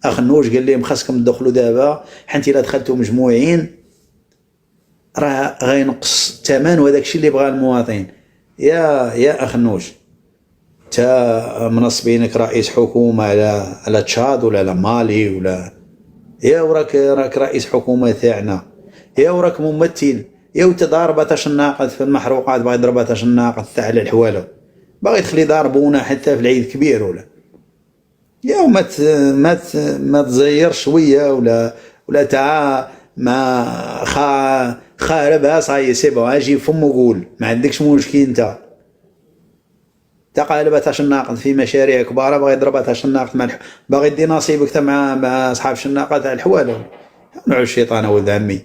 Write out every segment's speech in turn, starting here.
اخنوش قال لهم خاصكم تدخلوا دابا، حيت الا دخلتوا مجموعين راه غينقص الثمن، وهذاك الشيء اللي بغاه المواطن. يا اخنوش تا منصبينك رئيس حكومه على تشاد ولا على مالي ولا، يا وراك رئيس حكومه تاعنا، يا وراك ممثل، يا وانت ضاربه تاش الناقد في المحروقات، باغي ضربه تاش الناقد تاع على الحواله، باغي تخلي ضاربونا حتى في العيد الكبير ولا، يا ما تزير شويه ولا تاع ما خاربها صاي سي بون، اجي فم وقول ما عندكش مشكل. انت تقالب تاع الناقد في مشاريع كبار، باغي يضرب تاع الناقد مع باغي دي نصيبك مع اصحاب الشناقه تاع الحواله، نوع الشيطان ولد عمي.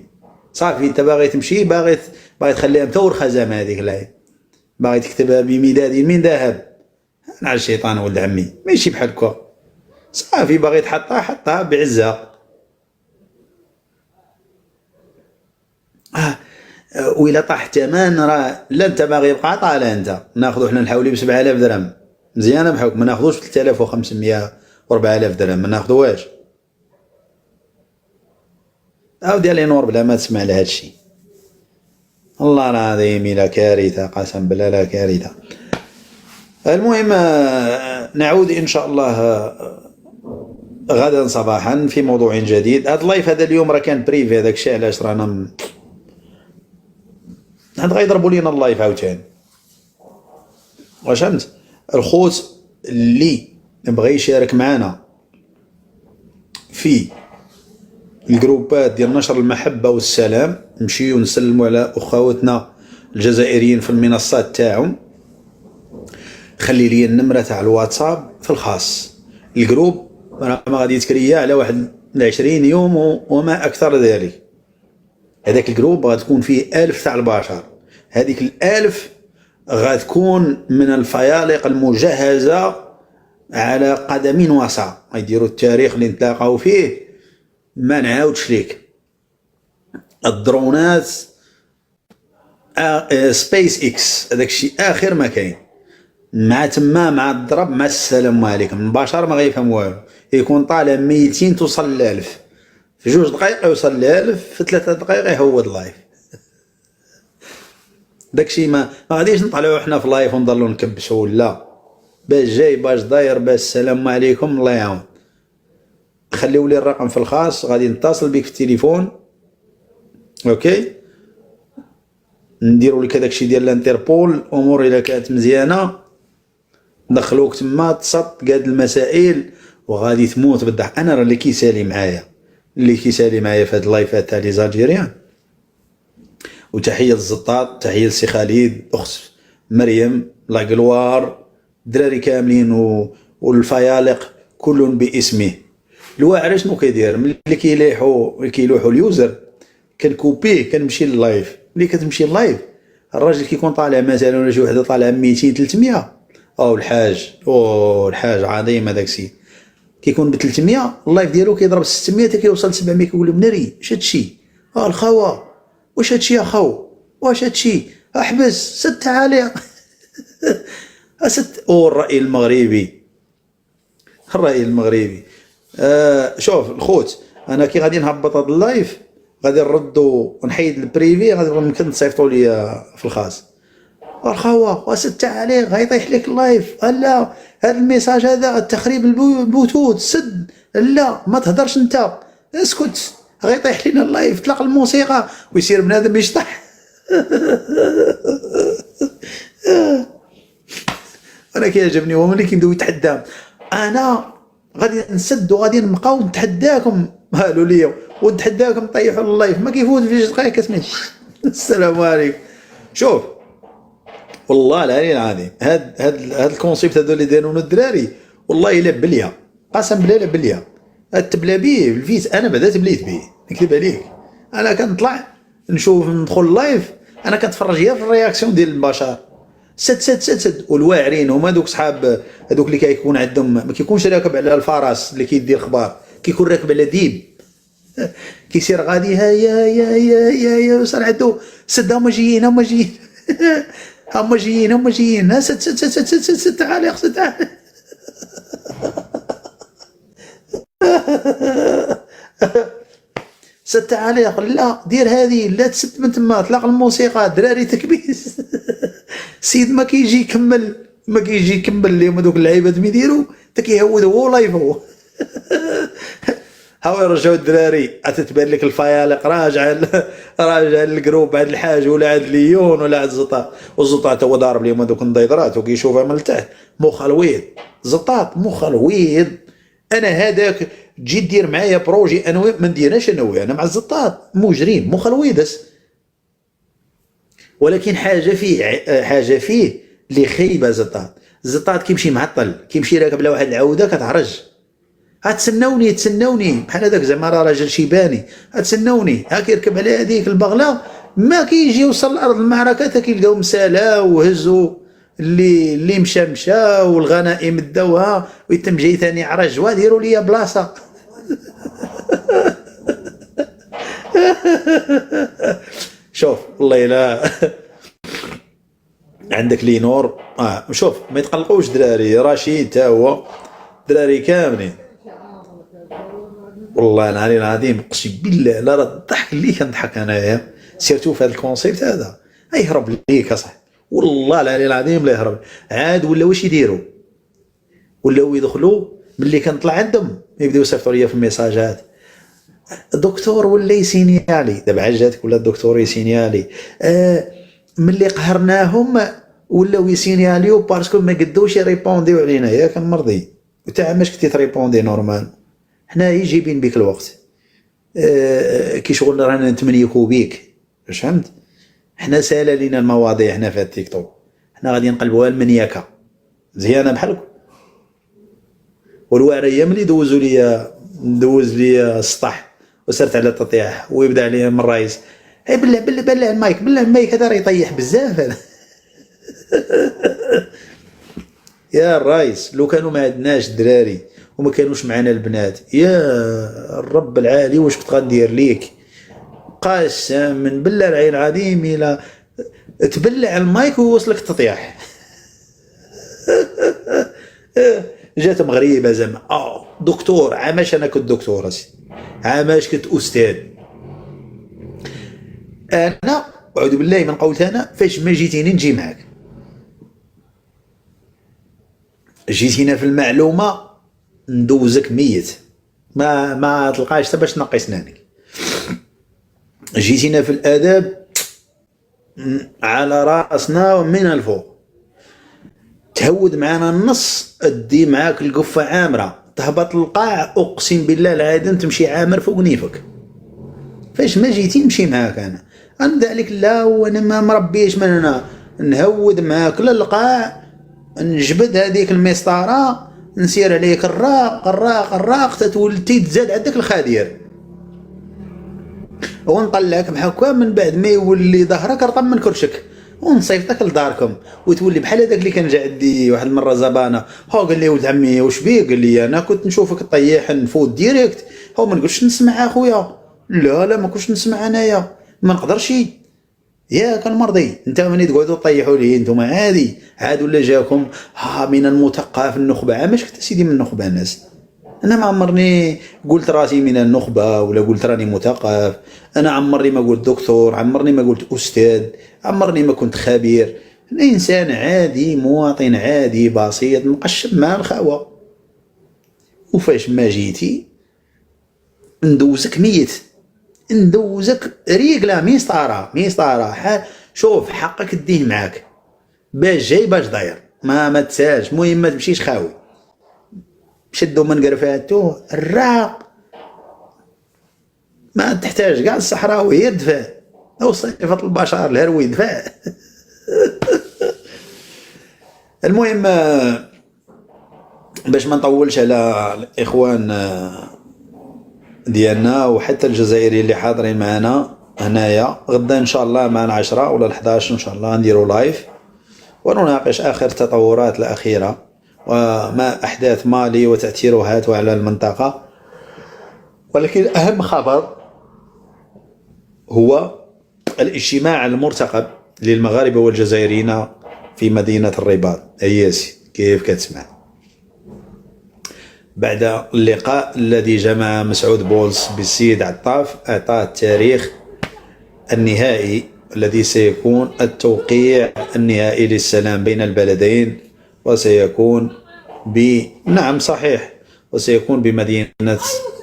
صافي انت باغي تمشي، باغي تخليها انت والخزامه هذيك لا، باغي تكتبها بمداد من ذهب، نوع الشيطان ولد عمي. ماشي بحال هكا، صافي باغي حطها بعزه. وإلا طاح الثمن راه لا انت باغي يبقى طالع، انت ناخذو حنا نحاولي ب 7000 درهم مزيانه بحكم، ما ناخذوش 3500 و 4000 درهم، ما ناخذوهاش. عاودي علي نور بلا ما تسمع لهذا الشيء، الله العظيم الا كارثه، قسم بالله لا كارثه. المهم نعود ان شاء الله غدا صباحا في موضوع جديد. هذا اللايف هذا اليوم راه كان بريفي، هذاك الشيء علاش رانا عاد غيضربوا لينا اللايف عاوتاني. واش فهمت الخوت اللي بغى يشارك معنا في الجروبات ديال نشر المحبه والسلام، نمشيو نسلموا على اخواتنا الجزائريين في المنصات تاعهم، خلي لي النمره تاع الواتساب في الخاص. الجروب راه ما غادي يتكريا على واحد 20 يوم وما اكثر ذلك. هذاك الجروب غتكون فيه 1000 تاع البشر، هذيك ال1000 غتكون من الفيالق المجهزه على قدم وساق، غيديروا التاريخ اللي نتلاقاو فيه ما نعاودش ليك. الدرونات سبيس اكس هذاك الشيء اخر ما كاين، مع تما مع الضرب مع السلام عليكم. البشر ما غيفهم والو، يكون طالع 200 توصل ل 1000 في 2 دقائق، يوصل ل 1000 في 3 دقائق يهود لايف. داكشي ما غاديش نطلعوا حنا في لايف ونضلوا نكبسوا، لا باش جاي باش داير باش السلام عليكم الله يعاون. خليوا لي الرقم في الخاص، غادي نتصل بك في التليفون اوكي، نديروا لك داكشي ديال الانتربول. امور الا كانت مزيانه ندخلوك تما تصط قاد المسائل وغادي تموت بالضحك. انا راه اللي كيسالي معايا في هاد اللايفات تاع لي زالجيريان. وتحيه للزطاط، تحيه لسي خالد، اخت مريم، لاغلوار، الدراري كاملين والفيالق كل باسمه. الواعر شنو كيدير ملي كيلوحوا اليوزر، كنكوبيه كنمشي لللايف. ملي كتمشي لللايف الراجل كيكون طالع مثلا ولا شي وحده طالعه 200 300 او الحاج عظيم هذاك السيد كيكون ب 300، اللايف ديالو كيضرب 600 حتى كيوصل 700. كيقول لهم ناري اش هادشي الخوا، واش هادشي اخو، واش هادشي احبس ست عليه ست. الراي المغربي شوف الخوت، انا كي غادي نهبط هذا اللايف غادي نردو ونحيد البريفي، غادي يمكن تصيفطوا لي في الخاص. الخوا وست عليه غيطيح لك اللايف، لا هذا الميساج هذا تخريب البلوتوث سد، لا ما تهدرش انت اسكت غيطيح لنا اللايف، تلاقى الموسيقى ويصير بنادم يشطح. انا كيعجبني هو ملي كيبداو يتحداهم، انا غادي نسد وغادي نبقاو نتحداكم، قالوا لي ونتحداكم طيحوا اللايف ما كيفوت في 2 دقائق كتمشي. السلام عليكم. شوف والله العلي العظيم هاد الكونسيبت هذا اللي دارونا الدراري والله الا بليه، قسم بالله الا بليه. تبلا بيه الفيس، انا بعدا تبليت بيه نكذب عليك. انا كنطلع ندخل لايف، انا كنتفرج غير في الرياكسيون ديال البشر. سد والواعرين هما دوك صحاب هذوك اللي كيكون عندهم ما كيكونش راكب على الفرس اللي كيدير اخبار، كيكون راكب على ديب كيسير غادي يا وصل عندو سد. هما جايين هما جايين سد تعال يا اخي تعال. ست عليه قال لا دير هذه لا تسد من تما طلق الموسيقى دراري تكبيس. السيد ما كيجي يكمل اليوم هذوك اللعيبات مي يديروا تكيهود هو لايفو. هاو يرجعوا الدراري تتبان لك الفيالق راجع للجروب عند الحاج ولا عند ليون ولا عند الزطاط، والزطاط هو ضارب اليوم هذوك النضيضرات وكيشوفها من تحت مخ الويض، زطاط مخ الويض. انا هذاك تجي دير معايا بروجي انا ما نديرهاش انا مع الزطاط مجرم مخ الويضس، ولكن حاجه فيه اللي خيبه. الزطاط كيمشي معطل، كيمشي راكب على واحد العوده كتعرج، تسنوني بحال هذاك زعما راه راجل شيباني، تسنوني كيركب على هذيك البغله ما كيجي يوصل لارض المعركه تا كيلقاو مسالا وهزوا اللي مشى والغنائم داوها ويتم جاي ثاني عرج وديروا لي بلاصه. شوف والله لا عندك لي نور شوف ما يتقلقوش دراري، رشيد تا هو دراري كاملين والله العلي العظيم اقسم بالله لا راه الضحك اللي كنضحك انايا سيرتو في هذا الكونسيبت هذا يهرب ليك اصاحبي والله العلي العظيم لا يهرب. عاد ولا واش يديروا ولاو يدخلوا ملي كنطلع عندهم يبداو يصيفطوا ليا في الميساجات الدكتور ولا يسينيالي دابا عجاتك ولا الدكتور يسينيالي ملي قهرناهم ولاو يسينياليو باسكو ما قدوش يريبونديو علينا ياك مرضي وتا عماش كنتي تريبوندي نورمال حنا جايبين بك الوقت كي شغل رانا نتمنيكو بيك واش فهمت. حنا سالا لينا المواضيع هنا في التيك توك حنا غادي نقلبوها المنياكه مزيانه بحالكم. والوعريه ملي دوز لي السطح وسرت على التطيح ويبدا عليا من الرايس بلع المايك هذا راه يطيح بزاف هذا. يا الرايس لو كانوا ما عندناش الدراري وما كانوش معنا البنات يا الرب العالي واش كنت غندير ليك قسما بالله العلي العظيم الى تبلع المايك ويوصلك التطيح. جات مغريبه زعما دكتور عاماش انا كنت دكتور عاماش كنت استاذ انا اعوذ بالله من قولت انا فاش ما جيتيني نجي معاك جيتينا في المعلومه ندوزك ميت ما تلقاش حتى باش تنقي سنانك. جيتينا في الاداب على راسنا من الفوق تهود معنا النص ادي معاك القفه عامره تهبط القاع اقسم بالله العظيم تمشي عامر فوق نيفك. فاش ما جيتي نمشي معاك انا نبدا عليك لا وانا ما مربيش من هنا نهود معاك للقاع نجبد هذيك المسطره نسير عليك الراق تتولتي تزاد عندك الخدير ونطلعك بحكا من بعد ما يولي ظهرك رطب من كرشك ونصيفطك لداركم وتولي بحال هذاك اللي كان جا عندي واحد المره زبانه قال لي ولد عمي واش بيك قال لي انا كنت نشوفك طيح نفوت ديريكت ما نقولش نسمع اخويا لا ما كنتش نسمع انايا ما نقدرش يا كان مرضي انت مني تقعدوا طيحوا لي انتم عاد ولا جاكم من المثقف النخبه عاماش كنت سيدي من النخبه الناس انا ما عمرني قلت راسي من النخبه ولا قلت راني مثقف انا عمرني ما قلت دكتور عمرني ما قلت استاذ عمرني ما كنت خبير انا انسان عادي مواطن عادي بسيط مقشب مع الخوا وفاش ما جيتي ندوزك ميت ندوزك ريقلا ميسطاره شوف حقك ديه معاك باش جاي باش داير ما تسالش المهم ما تمشيش خاوي شدوا من قرفاتو الراق ما تحتاج كاع الصحراوي هي الدفاع او صفه البشر الهروي دفاع. المهم باش ما نطولش على الاخوان ديالنا وحتى الجزائريين اللي حاضرين معنا هنايا غدا ان شاء الله معنا 10 ولا 11 ان شاء الله نديروا لايف ونناقش اخر التطورات الاخيره وما احداث مالي وتاثيرها على المنطقه. ولكن اهم خبر هو الاجتماع المرتقب للمغاربه والجزائريين في مدينه الرباط اياسي كيف كتسمع. بعد اللقاء الذي جمع مسعود بولس بالسيد عطاف أعطاه التاريخ النهائي الذي سيكون التوقيع النهائي للسلام بين البلدين، وسيكون نعم صحيح، وسيكون بمدينة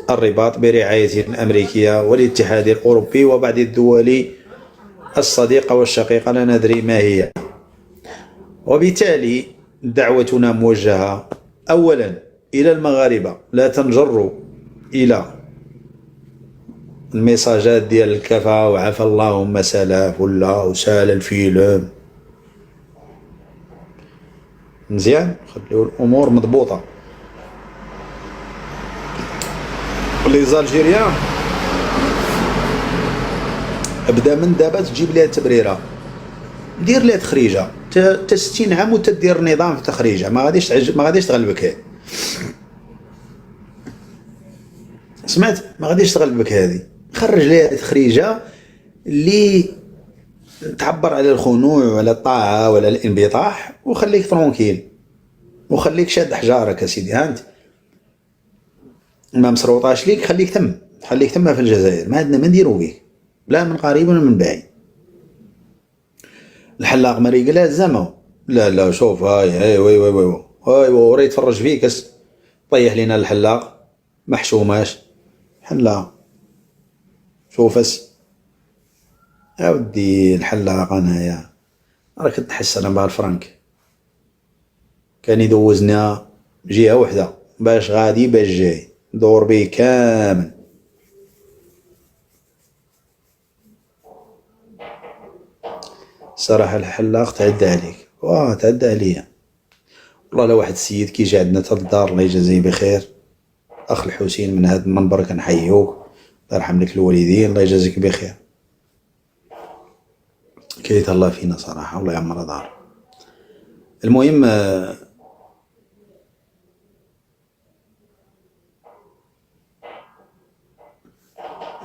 الرباط برعاية الأمريكية والاتحاد الأوروبي وبعض الدول الصديقة والشقيقة لا ندري ما هي. وبالتالي دعوتنا موجهة أولا إلى المغاربة، لا تنجروا إلى الميساجات ديال الكفا وعفى اللهم سلاف ولا وسال الفيلم، مزيان خليو الأمور مضبوطة. لي زالجيريان بدا من دابا تجيب ليها التبريره، دير ليها تخريجه تا 60 عام وتدير نظام في تخريجه، ما غاديش تغلبك. سمعت؟ ما غاديش تغلبك هذه. خرج ليها تخريجه اللي تعبر على الخنوع وعلى الطاعه وعلى الانبطاح، وخليك ترونكيل وخليك شاد حجارك اسيدي. ها انت ما مسروطاش ليك، خليك تما في الجزائر، ما عندنا ما نديرو بيك لا من قريب ولا من بعيد. الحلاق مري قال زعما لا شوف هاي وي يتفرج فيك طيح لينا الحلاق محشوماش حلا شوف اودي الحلاق انايا راك تحس انا بالفرنك كان يدوزنا جهه وحده باش غادي باش جاي دور بيه كامل. صراحه الحلاق تعدى عليك تعدى عليا والله. لا واحد السيد كيجي عندنا تا الدار الله يجازيه بخير، اخ الحسين من هذا المنبر كنحيوك الله يرحم لك الوالدين الله يجازيك بخير، كيتهلا فينا صراحه والله يعمر دار. المهم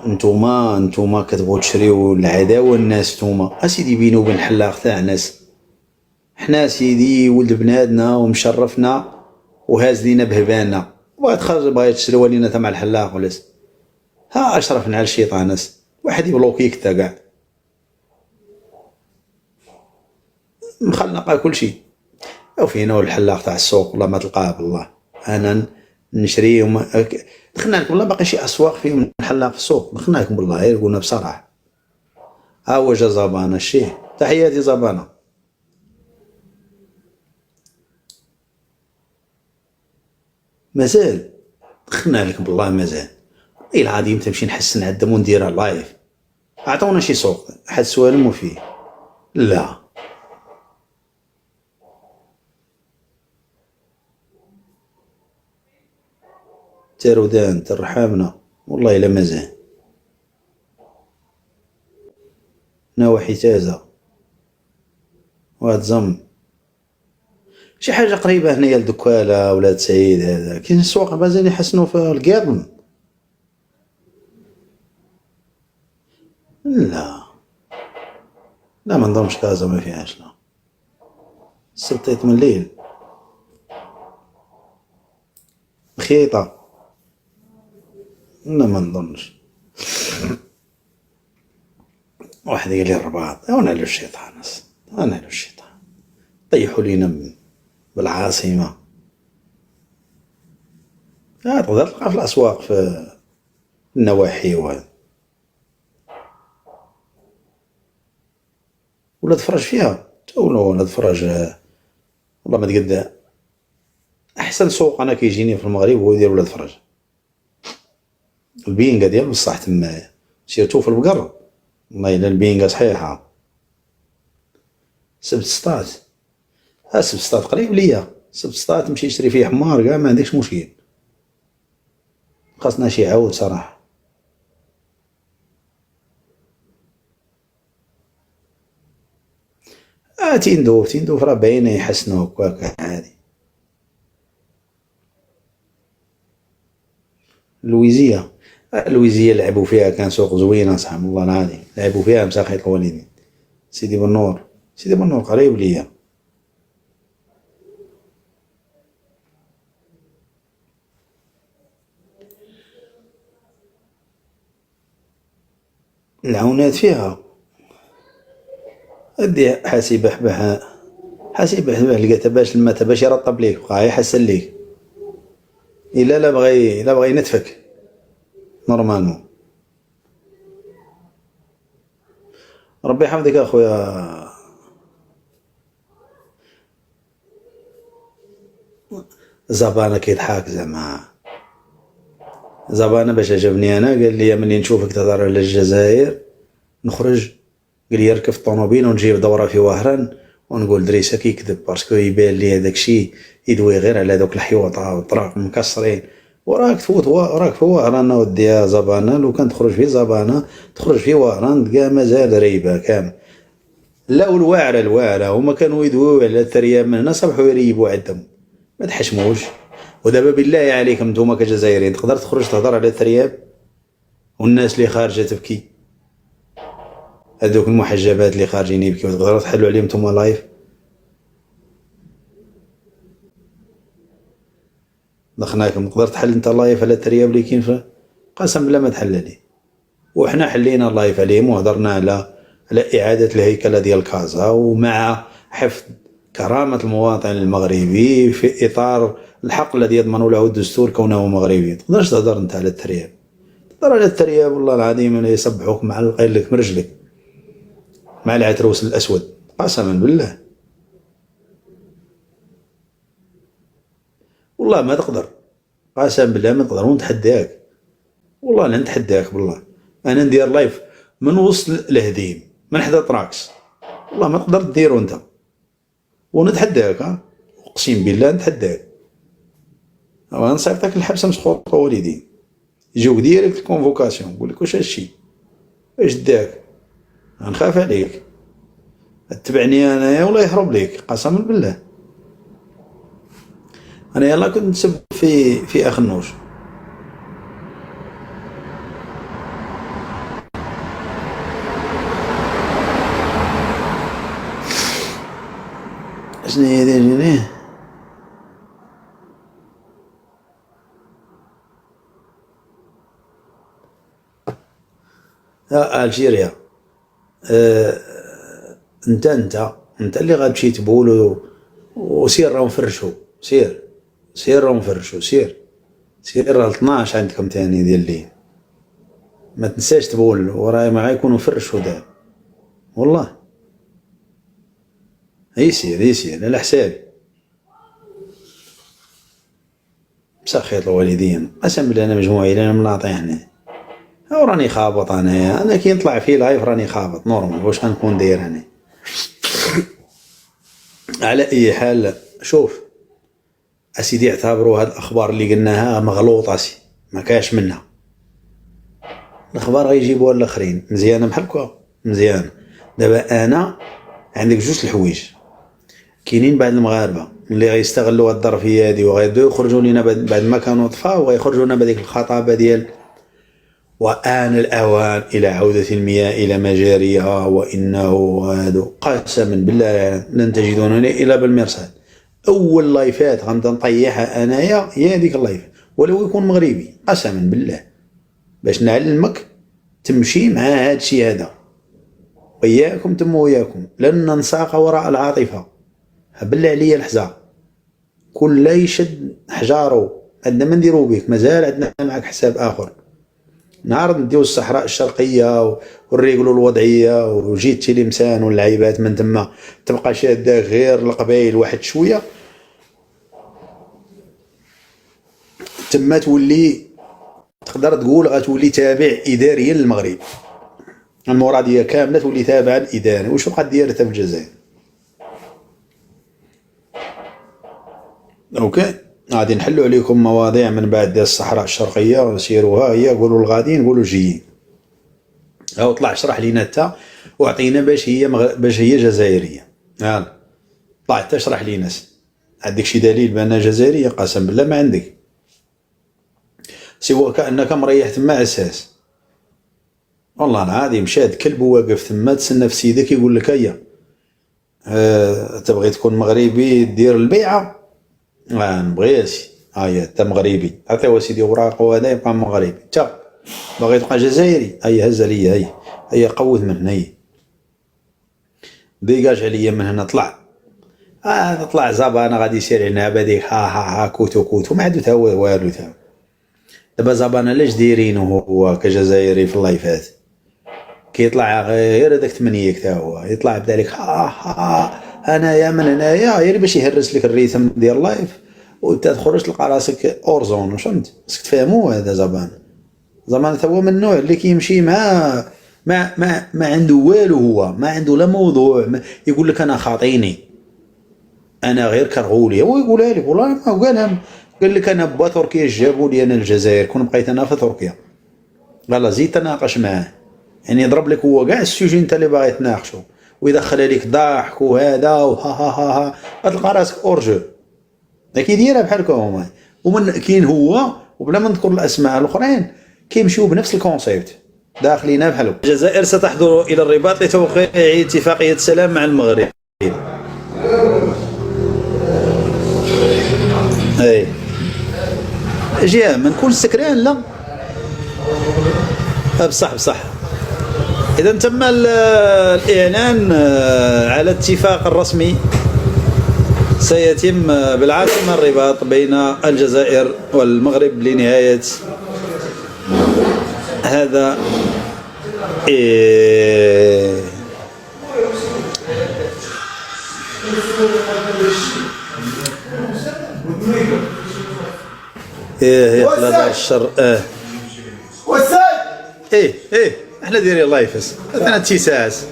نتوما كتبغوا تشريو العداوه الناس، نتوما اسيدي بينو وبين الحلاق تاع ناس، حنا سيدي ولد بنادنا ومشرفنا وهاز لينا بهبانا، بغا تخرج بغا تشريوها لينا تاع مع الحلاق ولا ها اشرفنا على الشيطان واحد يبلوكيك تا كاع مخلقه كل شيء. او فينا والحلاق تاع السوق والله ما تلقاه بالله. انا نشري دخلنا لكم والله باقي شي اسواق فيهم الحلاق في السوق، دخلنا لكم بالله غير قلنا بصراحه. ها هو جا زبانه الشيخ تحياتي زبانه. مازال دخلنا لكم بالله مازال اي العظيم تمشي نحسن عندهم ونديرها لايف. اعطونا شي سوق حد سؤال مو فيه لا ترودان ترحمنا والله الا مازال نواحي تازه وهاد زم شي حاجه قريبه هنايا لدكاله ولاد سعيد. هذا كاين السوق مازال يحسنوا في القرن. لا ما نظنش كازا ما فيهاش لا سلطيت من الليل خيطه لا ما نظنش. واحد قال لي الرباط انا له الشيطان طيحوا لينا بالعاصمه. تقدر تلقى في الاسواق في النواحي ولا تفرج فيها ولا تفرج والله ما تقد. احسن سوق انا كيجيني في المغرب هو ديال ولاد فرج البينغا ديال بصح تمايا سيرتو في البقر والله الا البينغا صحيحه. سبسطات سبسطات قريب ليا، سبسطات تمشي تشري فيه حمار كاع ما عندكش مشكل. خاصنا شي عود صراحه. تندوف راه باينه يحسنوا هكاك عادي. اللويزيه لعبوا فيها كان سوق زوينه صح والله العظيم لعبوا فيها مساخيط الوالدين. سيدي بنور قريب ليا. العونات فيها ادي حاسبه حبه، حاسبه حبه لقيتها باش الماء باش يرطب ليك بقى يحسن ليك. الا لا بغى ينتفك نورمالمون. ربي يحفظك اخويا. زبانة كيضحك زعما، زبانة باش عجبني انا قال لي ملي نشوفك تهضر على الجزائر نخرج، قال لي ركب الطوموبيل ونجيب دوره في وهران ونقول دريسه كيكذب باسكو يبان لي هذاك الشيء يدوي غير على دوك الحيوطه والطراق مكسرين. وراك تفوت راك في وهران ودي يا زبانه، لو كان تخرج في زبانه تخرج في وهران تلقى مازال ريبه كامل. لا الواعره هما كانوا يدويو على الترياب من هنا صبحوا يريبوا عندهم ما تحشموش. ودابا بالله عليكم نتوما كجزائريين تقدر تخرج تهضر على الترياب والناس اللي خارجه تبكي، هذوك المحجبات اللي خارجين يبكيو تقدروا تحلوا عليهم نتوما لايف؟ دخناكم تقدر تحل انت لايف على الترياب اللي كاين قسم بالله ما تحل عليه. وحنا حلينا اللايف عليهم وهضرنا على اعاده الهيكله ديال كازا ومع حفظ كرامه المواطن المغربي في اطار الحق الذي يضمن له الدستور كونه مغربي. تقدرش تهضر انت على الترياب، تهضر على الترياب والله العظيم اللي يصبحوك مع القيل لك من رجلك مع العتروس الاسود قسما بالله. والله ما تقدر، قسم بالله ما تقدر. ونتحداك والله لا نتحداك بالله. انا ندير لايف من وسط الهديم من حدا طراكس، والله ما تقدر ديرو انت. ونتحداك اقسم بالله نتحداك. نصيفطك الحبس مسخوط والدين يجوك ديريكت الكونفوكاسيون نقول لك واش هادشي واش داك، نخاف عليك تبعني انايا ولا يهرب ليك قسما بالله. انا يلا كنت نسب في اخنوش شنو هي ديرني الجيريا. انت اللي غتمشي تبول وسير راهم فرشوا، سير راهم فرشوا، سير راه 12 عندكم تاني ديال الليل. ما تنساش تبول وراي ما غيكونوا فرشوا دابا والله. يسير على حسابي مسخيط الوالدين قسم بالله. انا مجموعي انا ملاطي هنا وراني خابط. انا كي نطلع في لايف راني خابط نورمال. واش غنكون داير انا؟ على اي حال شوف اسيدي اعتبروا هاد الاخبار اللي قلناها مغلوطه، ما كاش منها. الاخبار غيجيبوها الاخرين مزيانه بحال هكا مزيانه. دابا انا عندك جوج الحوايج. كاينين بعض المغاربه اللي غيستغلوا هاد الظرفيه هادي وغيبداو يخرجوا لينا بعد ما كانوا طفاو وغيخرجوا لنا بهذيك الخطابه ديال وآن الأوان إلى عودة المياه إلى مجاريها وإنه هذا. قسما بالله لن تجدونني إلا بالمرصاد. أول لايفات غنبدا نطيحها أنايا هي هذيك اللايف ولو يكون مغربي قسما بالله باش نعلمك تمشي مع هذا الشيء هذا. وإياكم تم وإياكم لن ننساق وراء العاطفة. بالله عليا الحزام كل يشد حجاره عندنا ما نديرو بك. مازال عندنا معك حساب آخر. نعرض نديو الصحراء الشرقيه ونريقلوا الوضعيه وجيت تلمسان واللعيبات من تما تبقى شاده غير القبائل واحد شويه تما تولي تقدر تقول غتولي تابع اداريا للمغرب. المراديه كامله تولي تابعه للاداري. واش بقى دير حتى في الجزائر؟ اوكي غادي نحلوا عليكم مواضيع من بعد ديال الصحراء الشرقيه ونسيروها هي. قولوا الغاديين نقولوا الجيين. او طلع اشرح لينا انت واعطينا باش هي جزائريه. يلا طلع انت اشرح لينا. عندك شي دليل بانها جزائريه؟ قسم بالله ما عندك، سوى كانك مريح تما اساس. والله العظيم شاد كلب واقف تما تسنى في سيدك يقول لك هيا تبغي تكون مغربي دير البيعه. نبغيش هيا انت مغربي عطيو سيدي اوراق وهذا يبقى مغربي. انت باغي تبقى جزائري، هيا هز عليا، هيا قود من هنا، هيا ديجاج عليا من هنا، طلع طلع زبانة غادي يسير عنابة ديك ها كوتو كوتو، ما عندو تا هو والو تا. دابا زبانة لاش دايرينو هو كجزائري في اللايفات، كيطلع غير هذاك تمنيك تا هو يطلع بدا لك انايا من هنايا غير باش يهرس لك الريتم ديال اللايف، وانت تخرج تلقى راسك اورزون. فهمت؟ خصك تفهمو هذا زبانة هو من النوع اللي كيمشي مع ما عنده والو، هو ما عنده لا موضوع، يقول لك انا خاطيني، انا غير كرغولي، هو يقولها لك والله ما هو قالها، قال لك انا با تركيا جابوا لي انا الجزائر، كون بقيت انا في تركيا قال زيد تناقش معاه، يعني يضرب لك هو كاع السوجي انت اللي باغي تناقشو، ويدخل عليك ضحك وهذا وها ها ها ها، تلقى راسك اورجو. كيديرها بحال هكا هما، ومن كاين هو وبلا ما نذكر الاسماء الاخرين كيمشيو بنفس الكونسيبت داخلين بحال هكا. الجزائر ستحضر الى الرباط لتوقيع اتفاقيه سلام مع المغرب. اي جهه ما نكونش سكران، لا بصح. اذا تم الاعلان على اتفاق رسمي سيتم بالعاصمه الرباط بين الجزائر والمغرب لنهايه هذا يا خلال الشر. احنا دايرين لايفس انا تيساس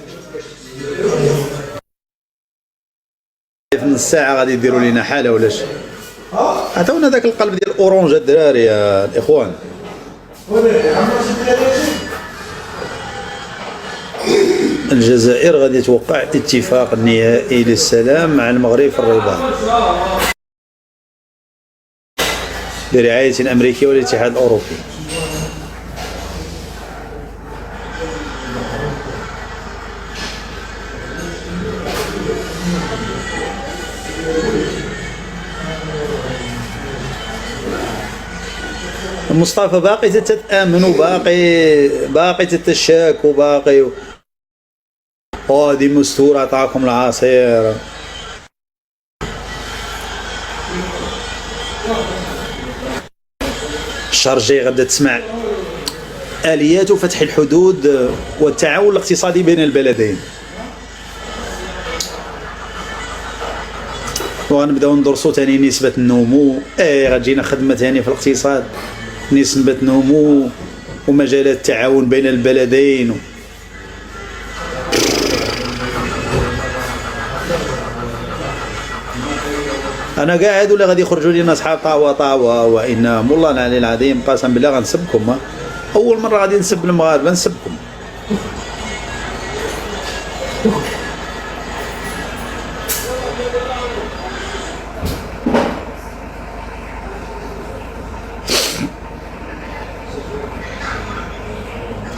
في نص ساعه غادي يديروا لنا حاله ولاش. عطونا ذاك القلب ديال اورانج الدراري يا الاخوان. الجزائر غادي توقع اتفاق نهائي للسلام مع المغرب في الرباط برعاية الأمريكي والاتحاد الأوروبي. مصطفى باقي تتأمن وباقي تتشاك وباقي هذه مستورة عطاكم العصير. الشهر الجاي غدا تسمع آليات فتح الحدود والتعاون الاقتصادي بين البلدين، وغنبداو ندرسوا ثاني نسبة النمو. غتجينا خدمة ثاني في الاقتصاد، نسبة نمو ومجالات التعاون بين البلدين. انا قاعد ولا غادي يخرجوا لنا اصحاب طاوه وانهم والله العلي العظيم قسم بالله غنسبكم. اول مره غادي نسب المغاربه، نسبكم.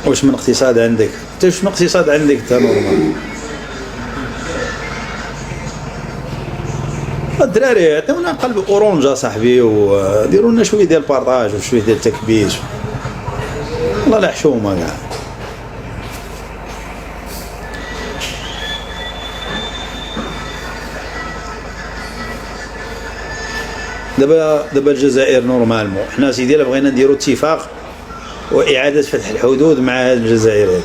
واش من اقتصاد عندك؟ انت شنو اقتصاد عندك انت نورمال؟ الدراري عطيونا قلب اورانج صاحبي، وديروا لنا شويه ديال البارطاج وشويه ديال التكبيش، والله لا حشومه كاع. دابا الجزائر نورمالمون حنا سيدي بغينا نديروا اتفاق واعاده فتح الحدود مع الجزائر هذه.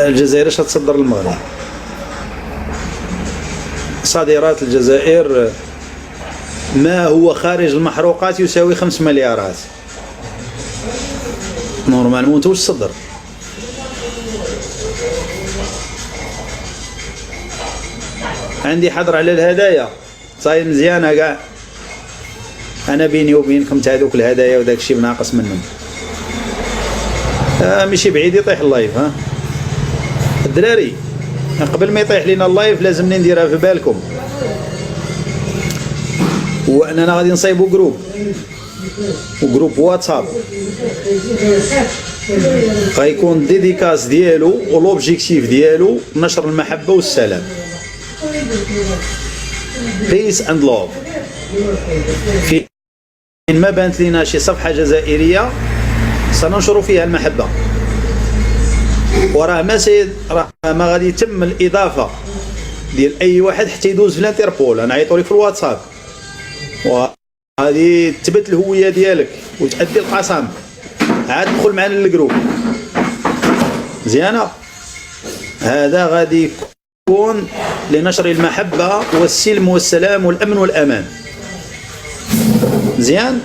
الجزائر اش غتصدر للمغرب؟ صادرات الجزائر ما هو خارج المحروقات يساوي 5 مليارات نورمالمون. انت واش تصدر؟ عندي حظر على الهدايا صاير مزيانه كاع. انا بيني وبينكم تاع هذوك الهدايا وداك الشيء ناقص منهم. ماشي بعيد يطيح اللايف. الدراري قبل ما يطيح لنا اللايف لازم نديرها في بالكم، واننا غادي نصايبوا جروب واتساب غيكون ديديكاس ديالو ولوبجيكتيف ديالو نشر المحبه والسلام. Peace and love. إن ما بانت لنا شي صفحة جزائرية سننشر فيها المحبة، وراه ما غادي يتم الإضافة ديال أي واحد حتى يدوز في الانتربول. أنا عيطوا لك في الواتساب وغادي تثبت الهوية ديالك وتأدي القسم، عاد دخل معنا للجروب مزيانة. هذا غادي يكون لنشر المحبة والسلم والسلام والأمن والأمان. مزيان.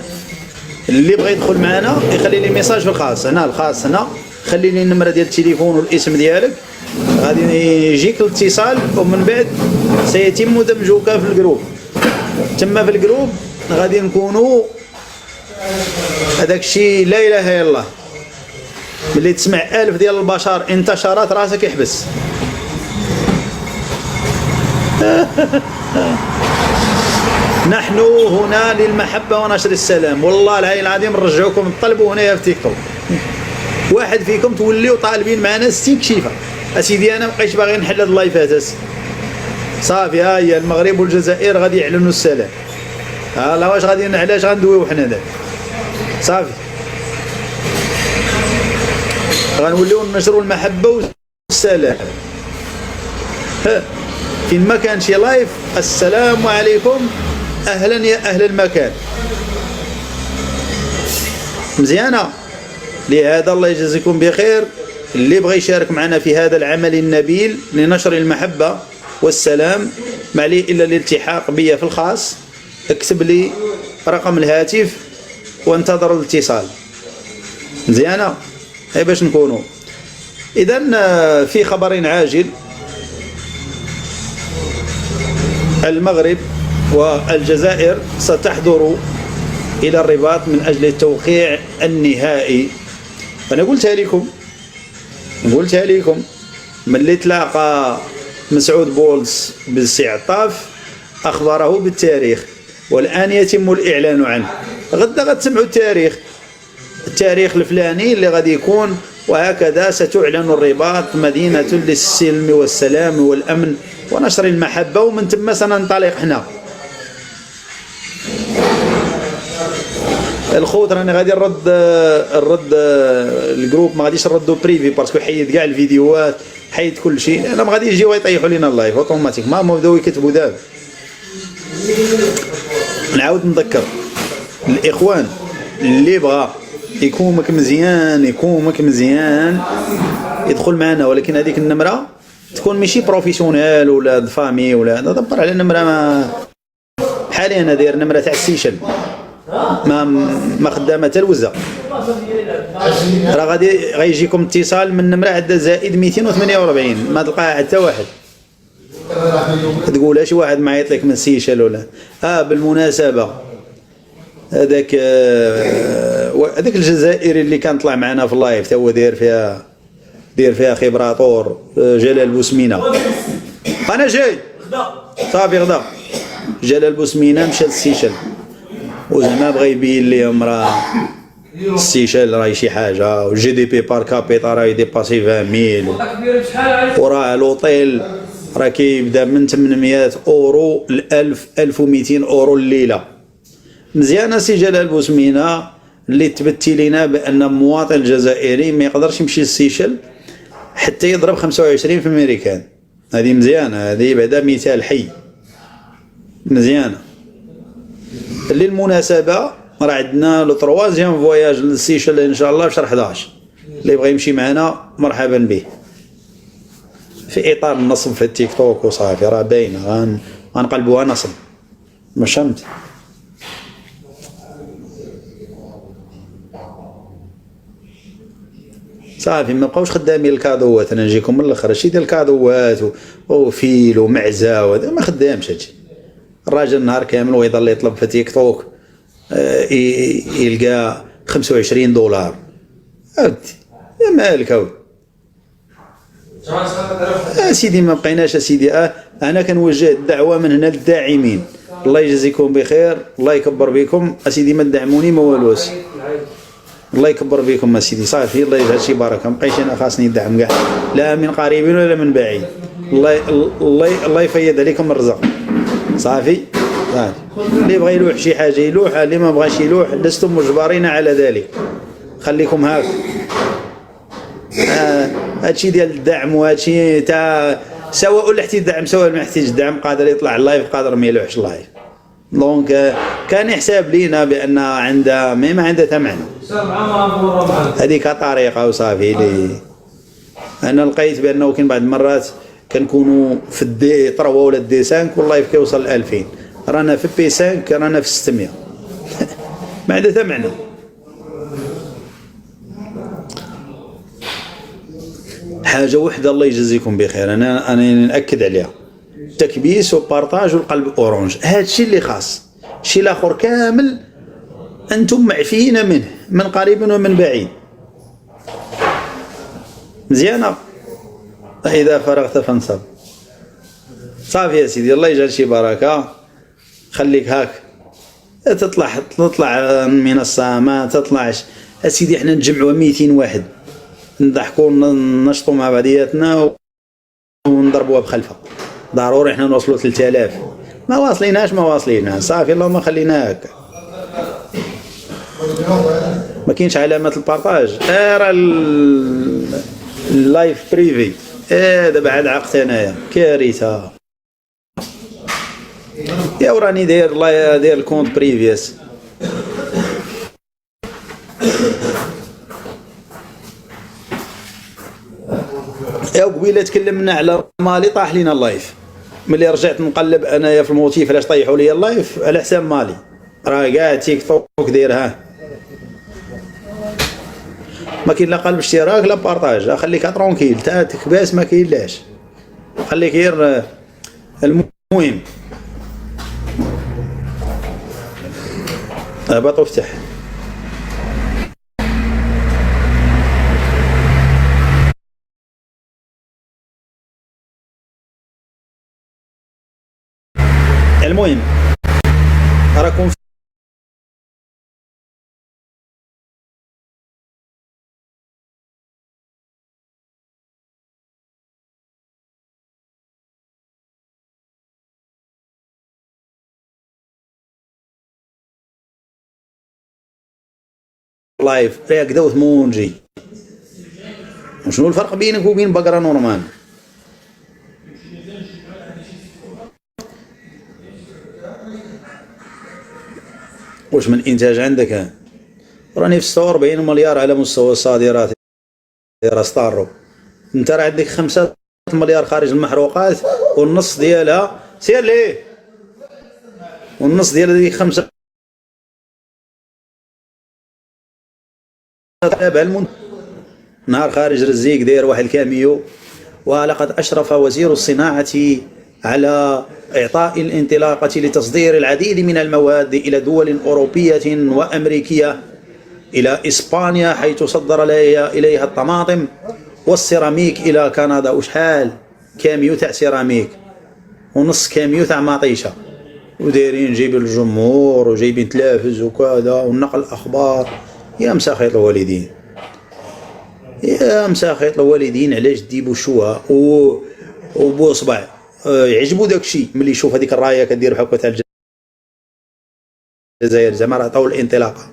اللي بغى يدخل معنا يخلي لي ميساج في الخاص هنا، الخاص هنا، خلي لي النمرة ديال التليفون والاسم ديالك، غادي يجيك الاتصال ومن بعد سيتم دمجك في الجروب. تما في الجروب غادي نكونوا هذاك الشيء لا اله الا الله. ملي تسمع 1000 ديال البشر انتشرت راسك يحبس. نحن هنا للمحبة ونشر السلام. والله العلي العظيم نرجعوكم تطلبوا هنايا في تيك توك، واحد فيكم توليو طالبين معنا 60 كشيفه. اسيدي انا مابقيتش باغي نحل هاد اللايفات صافي. ها هي المغرب والجزائر غادي يعلنوا السلام. لا واش غادي علاش غندويو حنا دابا صافي. غنوليو نشروا المحبه والسلام. فين ما كان شي لايف السلام عليكم، اهلا يا اهل المكان. مزيانه. لهذا الله يجزيكم بخير. اللي بغى يشارك معنا في هذا العمل النبيل لنشر المحبة والسلام ما عليه إلا الالتحاق بي في الخاص. اكتب لي رقم الهاتف وانتظر الاتصال. مزيانة. هاي باش نكونوا. إذن في خبر عاجل، المغرب والجزائر ستحضر إلى الرباط من أجل التوقيع النهائي. أنا قلتها لكم ملي تلاقى مسعود بولس بالسي عطاف أخبره بالتاريخ، والآن يتم الإعلان عنه. غدا غتسمعوا التاريخ الفلاني اللي غادي يكون، وهكذا ستعلن الرباط مدينة للسلم والسلام والأمن ونشر المحبة، ومن ثم سننطلق حنا. الخوت راني غادي نرد الجروب، ما غاديش نردو بريفي باسكو حيد كاع الفيديوهات، حيد كل شيء. انا ما غادي يجيو يطيحوا لينا اللايف اوتوماتيك. ما بداو يكتبوا دابا. نعاود نذكر الاخوان اللي بغى يكونك مزيان يدخل معنا، ولكن هذيك النمره تكون ماشي بروفيسيونيل ولا فامي ولا دبر على النمره. ما حاليا انا داير نمره تاع السيشل ما خدامه حتى الوزه. راه غيجيكم اتصال من نمره عندها زائد 248 ما تلقاها حتى واحد. تقول شي واحد ما يعيط لك من سيشل ولا. بالمناسبه هذاك الجزائري اللي كان طلع معنا في اللايف تا هو داير فيها خبراطور، جلال بوسمينه. انا جاي صافي غدا. جلال بوسمينه مشى للسيشل وزعما بغى يبين لهم راه السيشل راهي شي حاجه، والجي دي بي بار كابيتا راه يديباسي 20,000، وراه لوطيل راه كيبدا من 800 اورو ل 1200 اورو الليله. مزيانه سي جلال بوسمينه اللي تبتي لينا بان مواطن جزائري ما يقدرش يمشي للسيشل حتى يضرب 25 في الميريكان. هذه مزيانه، هذه بعدا مثال حي. مزيانه. للمناسبه راه عندنا لو تروازيام فواياج للسيشل ان شاء الله في شهر 11. اللي بغى يمشي معنا مرحبا به، في اطار النصب في التيك توك وصافي. راه باينه غنقلبوها نصب، مش فهمت. صافي ما بقاوش خدامين الكادوات. انا نجيكم من الاخر شي ديال الكادوات وفيل ومعزه وهذا ما خدامش هادشي. الراجل نهار كامل ويضل يطلب في تيك توك يلقى 25 دولار. عرفتي يا مالك هاو سيدي. ما بقيناش سيدي. انا كنوجه الدعوه من هنا للداعمين. الله يجزيكم بخير، الله يكبر بكم اسيدي. ما تدعموني ما والو. الله يكبر بكم اسيدي. صافي الله يجعل شي بركه. ما بقيتش انا خاصني ندعم كاع، لا من قريب ولا من بعيد. الله يفيض عليكم الرزق. صافي اللي بغى يلوح شي حاجه يلوح، اللي ما بغاش يلوح لستم مجبرين على ذلك. خليكم هاك. هادشي ديال الدعم وهادشي تاع سواء لحتي الدعم سواء ما يحتاج الدعم، قادر يطلع اللايف قادر ما يلوحش اللايف. دونك كان يحسب لينا بان عندها ما عندها ثمن، هذيك طريقه وصافي. لي انا لقيت بانه كاين بعض المرات كنكونوا في الدي 3 ولا الدي 5 واللايف كيوصل ل 2000، رانا في بي 5 رانا في 600 ما عندها ثمن. حاجه وحده الله يجزيكم بخير، انا ناكد عليها، تكبيس وبارطاج والقلب اورانج، هذا الشيء اللي خاص. الشيء الاخر كامل انتم معفيين منه من قريب ومن بعيد. مزيانه. اذا فرغت فانصب. صافي يا سيدي، الله يجعل شي بركه. خليك هاك تطلع من الصامه تطلعش. سيدي احنا نجمعوا 200 واحد نضحكوا ننشطوا مع بعضياتنا ونضربوها بخلفه. ضروري احنا نوصلوا 3000. ما واصليناش صافي، اللهم خلينا هكا. ما كاينش علامه البارطاج. راه اللايف بريفي دابا عاد عقت انايا كارثه. يا وراني داير الكونت بريفيس. يا قبيله تكلمنا على مالي طاح لينا اللايف. ملي رجعت نقلب انايا في الموتيف علاش طيحوا لي اللايف على حساب مالي، راه كاع تيك توك دايرها. ما كاين لا قلب اشتراك لا بارطاج. خليك ترونكيل تا تكباس ما كاين لاش. خليك غير المهم هبط وافتح. المهم راكم لايف هكذا وثمونجي. وشنو الفرق بينك وبين بقرة نورمال؟ واش من انتاج عندك؟ راني في 46 مليار على مستوى الصادرات راه ستارو. انت راه عندك 5 مليار خارج المحروقات والنص ديالها سير ليه، والنص ديال هذيك 5 نهار خارج رزيق داير واحد الكاميو. ولقد أشرف وزير الصناعة على إعطاء الانطلاقة لتصدير العديد من المواد إلى دول أوروبية وأمريكية، إلى إسبانيا حيث صدر إليها الطماطم والسيراميك إلى كندا. وشحال كاميو تاع سيراميك ونص كاميو تاع مطيشة، ودايرين جايبين الجمهور وجايبين تلافز وكذا ونقل أخبار. يا مساخيط الوالدين، يا مساخيط الوالدين، علاش تجيبوا شوها وبوصبع يعجبوا داكشي ملي يشوف هذيك الرايه كدير بحال تاع الجزائر زعما راه عطاو الانطلاقه.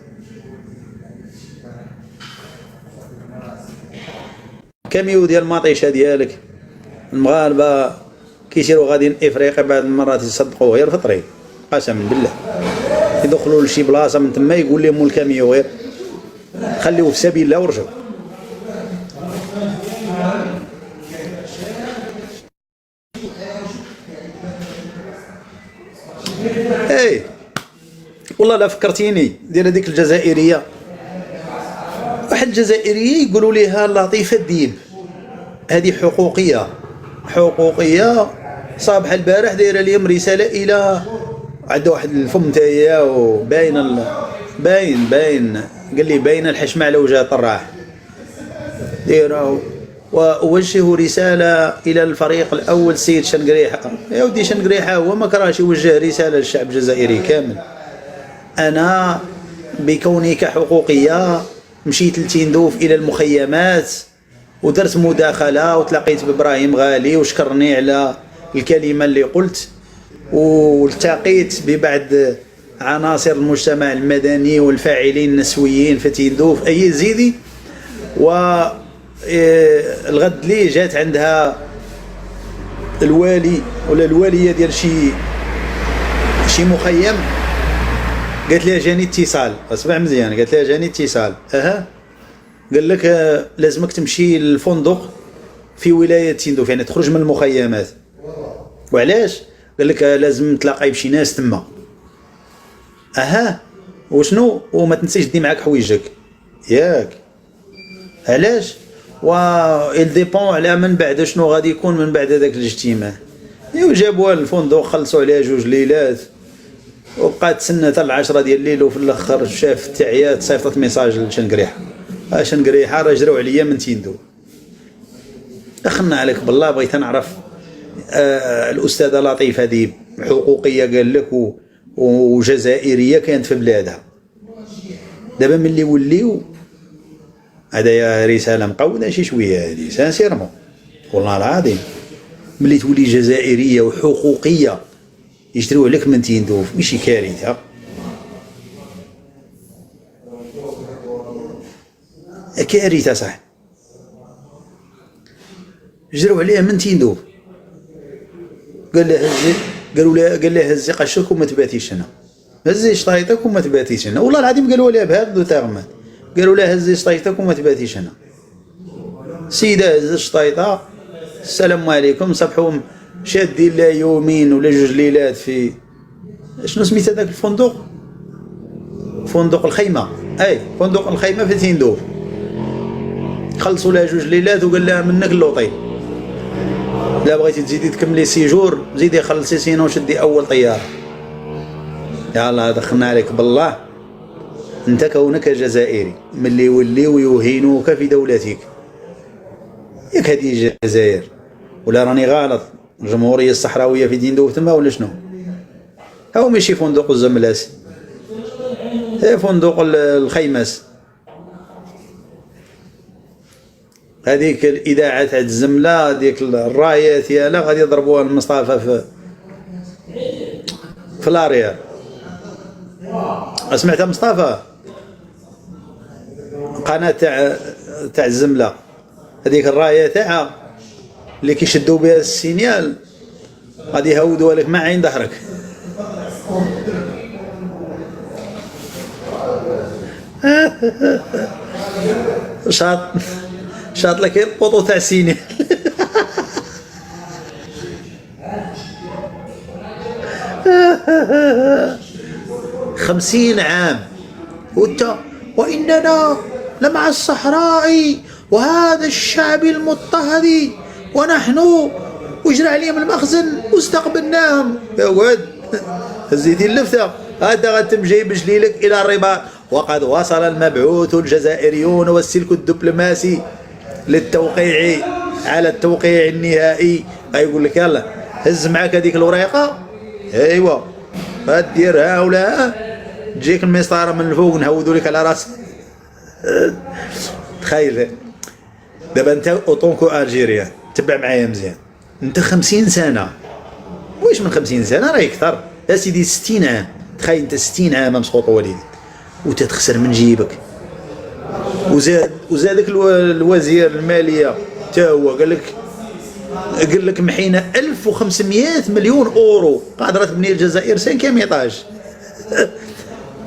كاميو ديال المطيشه ديالك المغاربه كيسيروا غاديين افريقيا بعض المرات يصدقوا غير في الطريق قسما بالله، يدخلوا لشي بلاصه من تما يقول لهم الكاميو غير خليوه في سبيل الله ورجعوا. اي والله لا فكرتيني ديال هذيك الجزائريه. واحد الجزائريه يقولوا ليها لطيفه الديب، هذه حقوقيه صباح البارح دايره ليهم رساله الى عندها واحد الفم تاعها وباين باين قال لي باين الحشمه على وجه طراح دايره. ووجهوا رساله الى الفريق الاول السيد شنقريحه. يا ودي شنقريحه هو ما كراهش يوجه رساله للشعب الجزائري كامل. انا بكوني كحقوقيه مشيت لتندوف الى المخيمات ودرت مداخله وتلاقيت بابراهيم غالي وشكرني على الكلمه اللي قلت، والتقيت ببعض عناصر المجتمع المدني والفاعلين النسويين في تندوف أي زيدي. والغد لي جات عندها الوالي ولا الوالية ديال شي مخيم، قالت لها جاني اتصال، اسمع مزيان، قالت لها جاني اتصال قال لك لازمك تمشي للفندق في ولاية تندوف، يعني تخرج من المخيمات. وعلاش؟ قال لك لازم تلاقاي بشي ناس تما. وشنو؟ وما تنسيش دي معاك حويجك ياك. علاش؟ إل ديبون على من بعد شنو غادي يكون من بعد هذاك الاجتماع. جابوها للفندق، خلصوا عليها 2 ليلات، وبقات تسنى حتى 10 ديال الليل، وفي الاخر شاف التعيات صيفطت ميساج لشنقريحه، شنقريحه راه جراو عليا من تندوف. اخنا عليك بالله، بغيت نعرف الاستاذه لطيفه هذه حقوقيه قال لك وجزائريه كانت في بلادها. دابا ملي وليو هذا رساله مقوده شي شويه هذه سانسيرمون والله العظيم، ملي تولي جزائريه وحقوقيه يشتريو عليك من تندوف، ماشي كارثه؟ كارثه صح. جروا عليها من تندوف، قال لها هزي قشك وما تباتيش هنا، هزي شطايطك وما تباتيش هنا. والله العظيم قالوا لها بهذا ذو تغمات، قالوا لها هزي شطايطك وما تباتيش هنا. سيده هزت شطايطه، السلام عليكم، صبحوا شادين لها يومين ولا 2 ليلات في شنو سميت هذاك الفندق؟ فندق الخيمه. فندق الخيمه في تندوف. خلصوا لها 2 ليلات وقال لها منك اللوطي، لا بغيتي تزيدي تكملي سيجور زيدي خلصي، سينو شدي اول طياره. يلا دخلنا عليك بالله، انت كونك جزائري ملي يوليو يهينوك في دولتك، ياك هذه الجزائر ولا راني غلط؟ الجمهوريه الصحراويه في تندوف تما ولا شنو؟ هاو ماشي فندق الزملاس، فندق الخيمس. هذيك الاذاعه تاع الزمله، هذيك الرايات يالا غادي يضربوها المصطفى في لارير. سمعتها مصطفى؟ قناه تاع الزمله، هذيك الرايه تاعها اللي كيشدوا بها السينيال غادي يهودوها لك مع عين ظهرك. شاط لك البوطو تاع السينيال. 50 عام وإننا لمع الصحراء وهذا الشعب المضطهد، ونحن وجرى عليهم المخزن واستقبلناهم. يا ولد هزيتي اللفتة، هذا غتم جايب جليلك إلى الرباط. وقد وصل المبعوث الجزائريون والسلك الدبلوماسي للتوقيع على التوقيع النهائي. يقول لك يلا هز معك هذيك الوريقة، ايوا ديرها ولا تجيك المسطره من الفوق نهودوا لك على راسك. تخيل دابا انت اوطونكو الجيريان، تبع معايا مزيان، انت 50 سنه، واش من 50 سنه راه يكثر يا سيدي، 60 عام. تخيل انت 60 عام مسقوط والديك وتتخسر من جيبك. وزادك الوزير الماليه تا هو قال لك محينا 1500 مليون اورو قادره تبني الجزائر 5 ايطاج.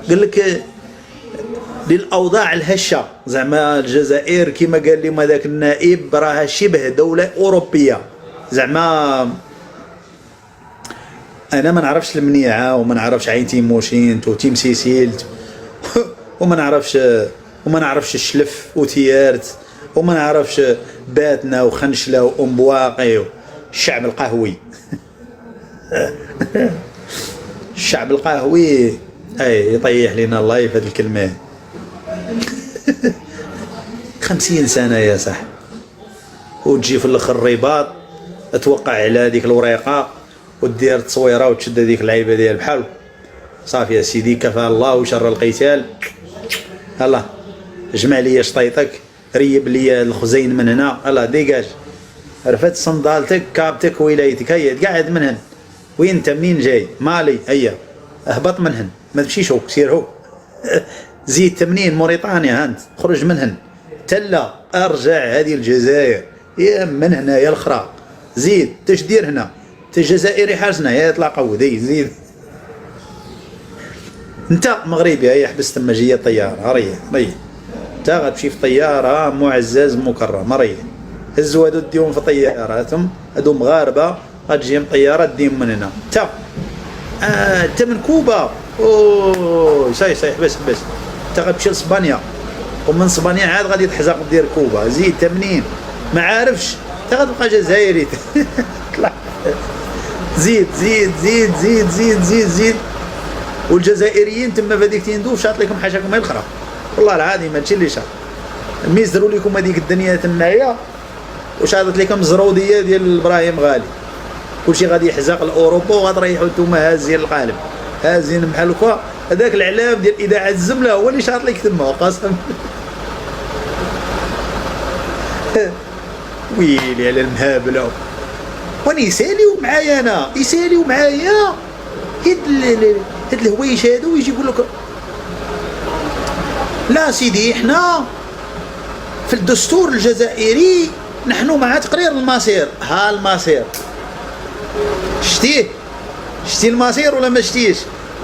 قال لك للاوضاع الهشه، زعما الجزائر كما قال لي هذاك النائب راها شبه دوله اوروبيه. زعما انا ما نعرفش المنيعه وما نعرفش عين تيموشين وتيم سيسيلت وما نعرفش الشلف وتيارت وما نعرفش باتنا وخنشله وامبواقي. الشعب القهوي الشعب القهوي يطيح لنا الله في هذه الكلمه. 50 سنه يا صح، وتجي في الاخر الرباط توقع على هذيك الوريقه ودير تصويره وتشد هذيك اللعيبه ديال بحال صافي يا سيدي، كفى الله شر القتال. الله جمع لي شطيطك، ريب لي الخزين من هنا، الله ديجاج، رفت صندالتك كابتك ولايتك، هيا قاعد من هنا وين انت منين جاي؟ مالي. هيا اهبط منهن، ما تمشيش هوك، سير هوك. زيد منين؟ موريطانيا، هانت خرج منهن. تلا ارجع هذه الجزائر، يا من هنا يا الاخرى. زيد تشدير هنا، الجزائري حاجنا يا يطلع قودي. زيد انت مغربي، هيا حبس تما جايه طياره، ريح ريح. انت غتمشي في طياره معزز مكرم، ريح. هزوا هادو ديهم في طياراتهم، هادو مغاربه، غتجيهم طياره ديهم من هنا. انت من كوبا. اوه صاي حبس. انت غتمشي لاسبانيا، ومن اسبانيا عاد غادي تحزق دير كوبا. زيد انت منين؟ ما عارفش، انت غتبقى جزائري. طلع. زيد زيد زيد زيد زيد زيد زيد. والجزائريين تما في هذيك تندوف شاط لكم حاشاكم الخرا، والله العظيم هادشي اللي شاط. ميزروا لكم هذيك الدنيا تمايا، وشاطت لكم الزروديه ديال ابراهيم غالي. كلشي غادي يحزق لاوروبا، وغتريحوا نتوما هازين القالب، هازين بحال هكا. هذاك الاعلام ديال اذاعه الزمله هو اللي شاط لك تما، قسم. ويلي على المهابله. وانا يساليو معايا، انا يساليو معايا هاد الهوايش هادو، ويجي يقول لك لا سيدي احنا في الدستور الجزائري نحن مع تقرير المصير. ها المصير شتيه المصير ولا ما شتيش؟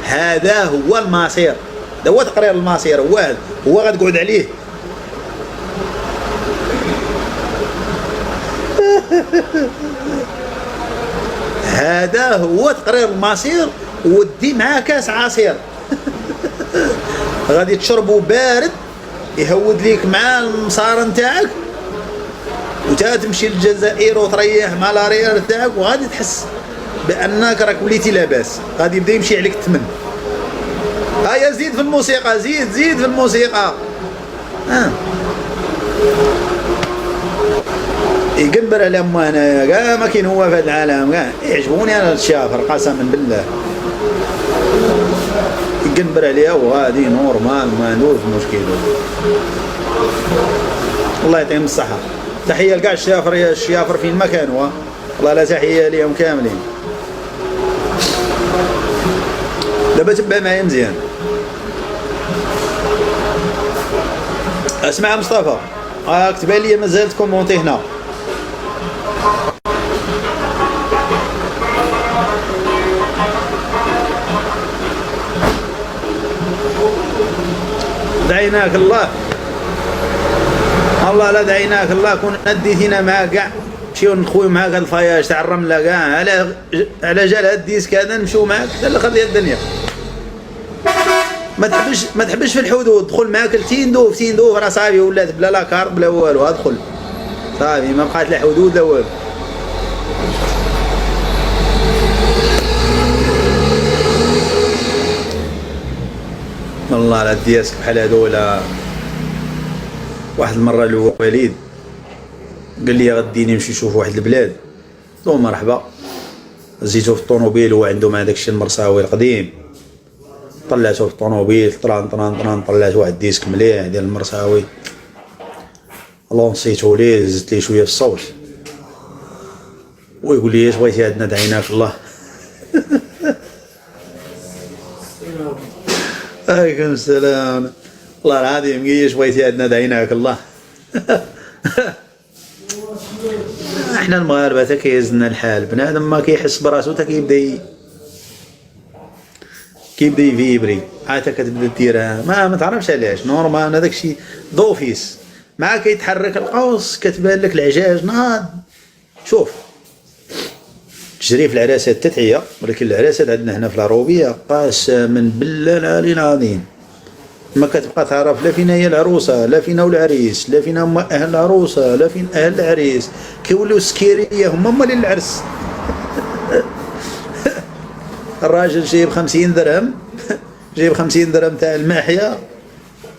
هذا هو المصير، هذا هو تقرير المصير، هو غتقعد عليه. هذا هو تقرير المصير، ودي معاه كاس عصير. غادي تشربوا بارد يهود ليك مع المصار نتاعك، وتا تمشي للجزائر وتريح مع لارير تاعك، وغادي تحس بانك راك وليتي لاباس. غادي يبدا يمشي عليك الثمن. هيا زيد في الموسيقى، زيد في الموسيقى. يقنبر على امه. كاع ما كاين هو في هذا العالم، كاع يعجبوني انا الشافر قسما بالله. يقنبر عليها وغادي نورمال، ما عندوش مشكل. الله يعطيهم الصحه. تحيه لكاع الشيافر فين ما كانوا، والله لا تحيه ليهم كاملين. دابا تبع معايا مزيان. اسمع مصطفى، كتب لي مازال تكومونتي هنا. دعيناك الله، الله لا دعيناك الله. كون نديتينا معاك كاع، نمشيو نخويو معاك هاد الفياج تاع الرمله كاع، على جال هاد الديسك هذا نمشيو معاك حتى لاخر ديال الدنيا. ما تحبش في الحدود، دخل معاك تيندوف راه صافي، ولات بلا لا كارت بلا والو، ادخل صافي، ما بقات لا حدود لا والو. والله لا دياسك بحال هذولا. واحد المره الوالد قال لي غديني نمشي نشوف واحد البلاد، قلت له مرحبا. زيتو في الطوموبيل، هو عندهم هذاك الشيء المرساوي القديم، طلعته في الطوموبيل، طران طلعت واحد ديسك مليح ديال المرساوي، لونسيتو ليه، زدت ليه شويه في الصوت، ويقول لي اش بغيتي عندنا دعيناك الله. عليكم السلام. والله العظيم اش بغيتي عندنا دعيناك الله. احنا المغاربه تا كيهزنا الحال، بنادم ما كيحس براسو تا كيبدا يفيبري، عاد كتبدا ديرها ما تعرفش علاش، نورمال هذاك الشيء دوفيس، مع كيتحرك القوس كتبان لك العجاج ناض. شوف تجري في العراسات تتعيا، ولكن العراسات عندنا هنا في العروبيه قسما بالله العلي العظيم ما كتبقى تعرف لا فينا هي العروسه، لا فينا العريس، لا فينا هما اهل العروسه، لا فين اهل العريس، كيوليو سكيريه هما مالين العرس. الراجل جايب 50 درهم، جايب 50 درهم تاع الماحيه،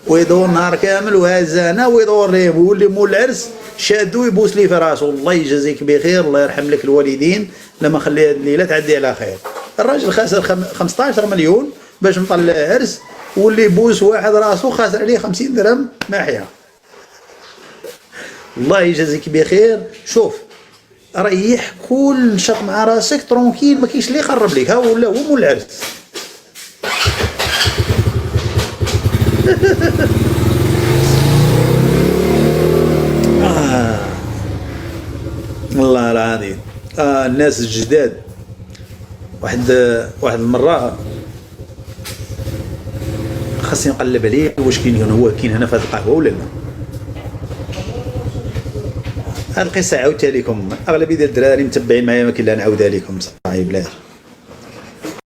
ويدور نهار كامل وهزانه، ويدور ليه ويولي مول العرس شادو يبوس ليه في راسو. الله يجازيك بخير، الله يرحم لك الوالدين لما خلي هذه الليله تعدي على خير. الراجل خاسر 15 مليون باش نطلع عرس، واللي يبوس واحد راسو خاسر عليه 50 درهم ماحيه. الله يجازيك بخير. شوف ريح كل نشط مع راسك ترونكيل، ما كاينش اللي يقرب ليك. ها ولا هو مول العرس. والله العظيم. الناس الجداد، واحد المره خاصني نقلب عليه واش كاين هو كاين هنا في هذه القهوه ولا لا. هاد القصه عاودتها لكم، اغلبيه ديال الدراري متبعين معايا، ما كاين لا نعاودها لكم صاحبي بلاش.